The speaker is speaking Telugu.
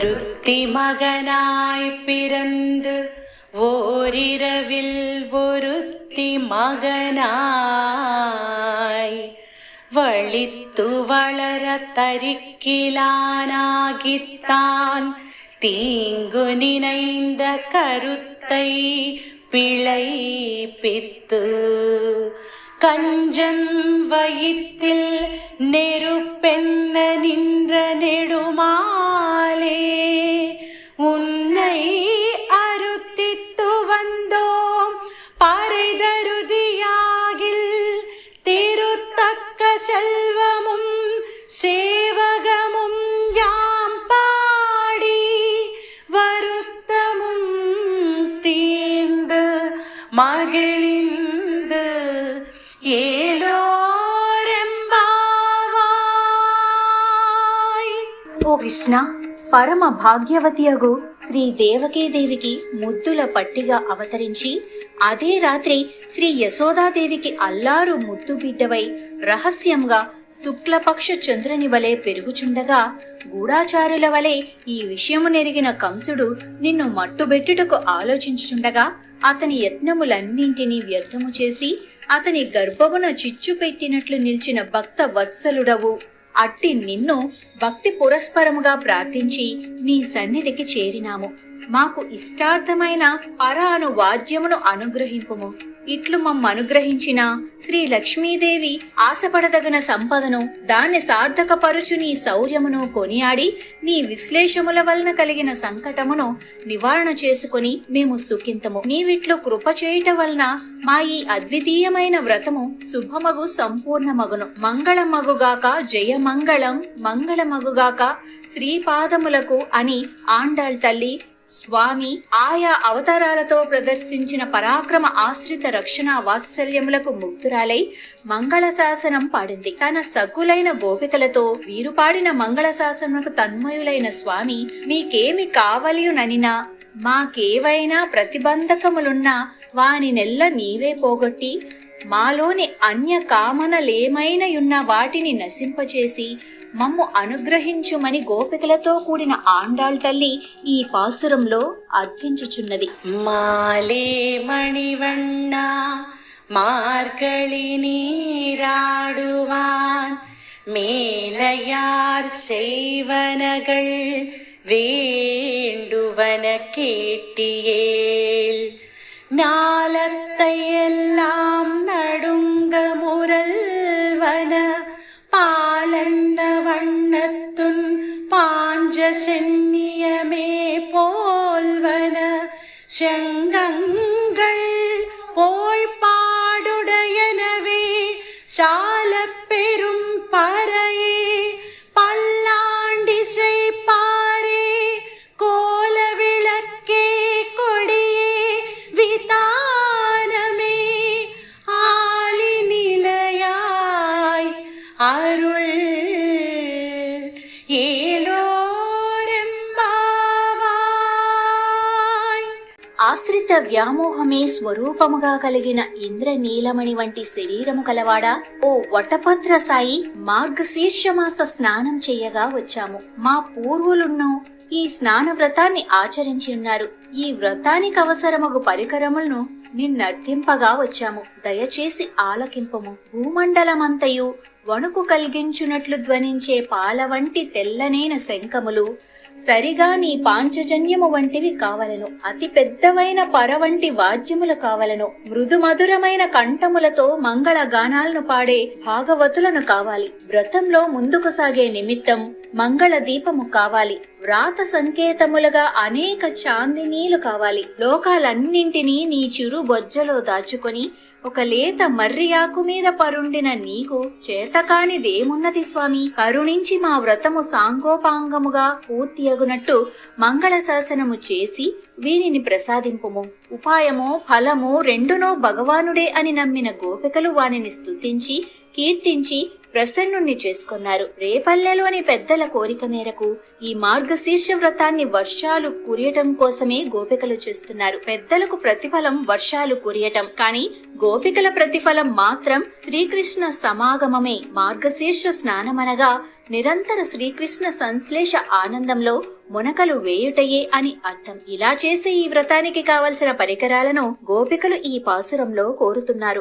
ஒருத்தி மகனாய் பிறந்து ஓரிரவில் ஒருத்தி மகனாய் வழித்து வளர தரிக்கிலானாகித்தான் தீங்கு நினைந்த கருத்தை பிழைப்பித்து கஞ்சன் வயிற்றில் நெருப்பென்ன நின்ற நெடுமாலே உன்னை அருத்தித்து வந்தோம் பறைதருதியாகில் திருத்தக்க செல்வமும் சேவகமும் யாம் பாடி வருத்தமும் தீர்ந்து மகிழ்ந்து ఓ కృష్ణ, పరమ భాగ్యవతియగు శ్రీ దేవకీదేవికి ముద్దుల పట్టిగా అవతరించి అదే రాత్రి శ్రీ యశోదాదేవికి అల్లారు ముద్దు బిడ్డవై రహస్యంగా శుక్లపక్ష చంద్రుని వలె పెరుగుచుండగా గూఢాచారుల వలె ఈ విషయము నెరిగిన కంసుడు నిన్ను మట్టుబెట్టుటకు ఆలోచించుచుండగా అతని యత్నములన్నింటినీ వ్యర్థము చేసి అతని గర్భమున చిచ్చు పెట్టినట్లు నిలిచిన భక్త వత్సలుడవు అట్టి నిన్ను భక్తి పురస్పరముగా ప్రార్థించి నీ సన్నిధికి చేరినాము. మాకు ఇష్టార్థమైన పరాను వాద్యమును అనుగ్రహింపుము. ఇట్లు మమ్మ అనుగ్రహించిన శ్రీ లక్ష్మీదేవి ఆశపడదగిన సంపదను దాన్ని సార్థకపరుచు నీ శౌర్యమును కొనియాడి నీ విశ్లేషముల వలన కలిగిన సంకటమును నివారణ చేసుకుని మేము సుఖింతము. నీవిట్లు కృప చేయుట వలన మా ఈ అద్వితీయమైన వ్రతము శుభమగు సంపూర్ణమగును. మంగళమగుగాక, జయమంగళం మంగళమగుగాక శ్రీపాదములకు అని ఆండాళ్ తల్లి స్వామి ఆయా అవతారాలతో ప్రదర్శించిన పరాక్రమ ఆశ్రిత రక్షణ వాత్సల్యములకు ముగ్ధురాలై మంగళ శాసనం పాడింది. తన సకులైన గోపికలతో వీరు పాడిన మంగళ శాసనములకు తన్మయులైన స్వామి, మీకేమి కావలియుననినా మాకేవైనా ప్రతిబంధకములున్నా వానినెల్ల నీవే పోగొట్టి మాలోని అన్య కామనలేమైనయున్న వాటిని నశింపచేసి మమ్ము అనుగ్రహించుమని గోపికలతో కూడిన ఆండాళ్ తల్లి ఈ పాసురంలో అర్థించుచున్నది. మాలే మణివಣ್ణ మార్గళి நீராடுவான் மேலையார் செய்வனகள் வேண்டுவன கேட்டியேல் ஞாலத்தை எல்லாம் நடுங்க முரல்வன பாலந்த வண்ணத்துன் பாஞ்ச சென்னியமே போல்வன செங்கங்கள் போய் பாடுடையனவே சால பெரும் பறையே பல்லாண்டிசை பாரே கோல விளக்கே கொடியே விதானமே ஆலி நிலையாய் அருள் ఆశ్రిత వ్యామోహమే స్వరూపముగా కలిగిన ఇంద్రనీలమణి వంటి శరీరము కలవాడా, ఓ వటభద్ర సాయి, మార్గశీర్షమాస స్నానం చెయ్యగా వచ్చాము. మా పూర్వులున్నో ఈ స్నాన వ్రతాన్ని ఆచరించి ఉన్నారు. ఈ వ్రతానికి అవసరమగు పరికరములను నిన్నర్థింపగా వచ్చాము. దయచేసి ఆలకింపము. భూమండలమంతయు వణుకు కలిగించునట్లు ధ్వనించే పాల వంటి తెల్లనైన శంఖములు సరిగా నీ పాంచజన్యము వంటివి కావలను. అతి పెద్దవైన పర వంటి వాద్యములు కావలను. మృదు మధురమైన కంఠములతో మంగళ గానాలను పాడే భాగవతులను కావాలి. వ్రతంలో ముందుకు సాగే నిమిత్తం మంగళ దీపము కావాలి. వ్రాత సంకేతములుగా అనేక చాందినీలు కావాలి. లోకాలన్నింటినీ నీ చిరు బొజ్జలో దాచుకొని ఒక లేత మర్రియాకు మీద పరుండిన నీకు చేతకానిదేమున్నది స్వామి? కరుణించి మా వ్రతము సాంగోపాంగముగా పూర్తియగునట్టు మంగళ శాసనము చేసి వీనిని ప్రసాదింపుము. ఉపాయమో ఫలమో రెండునో భగవానుడే అని నమ్మిన గోపికలు వానిని స్తుతించి కీర్తించి ప్రసన్నుణ్ణి చేసుకున్నారు. రేపల్లెలోని పెద్దల కోరిక మేరకు ఈ మార్గశీర్ష వ్రతాన్ని వర్షాలు కురియటం కోసమే గోపికలు చేస్తున్నారు. పెద్దలకు ప్రతిఫలం వర్షాలు కురియటం, కానీ గోపికల ప్రతిఫలం మాత్రం శ్రీకృష్ణ సమాగమమే. మార్గశీర్ష స్నానమనగా నిరంతర శ్రీకృష్ణ సంశ్లేష ఆనందంలో మునకలు వేయుటయే అని అర్థం. ఇలా చేసే ఈ వ్రతానికి కావలసిన పరికరాలను గోపికలు ఈ పాసురంలో కోరుతున్నారు.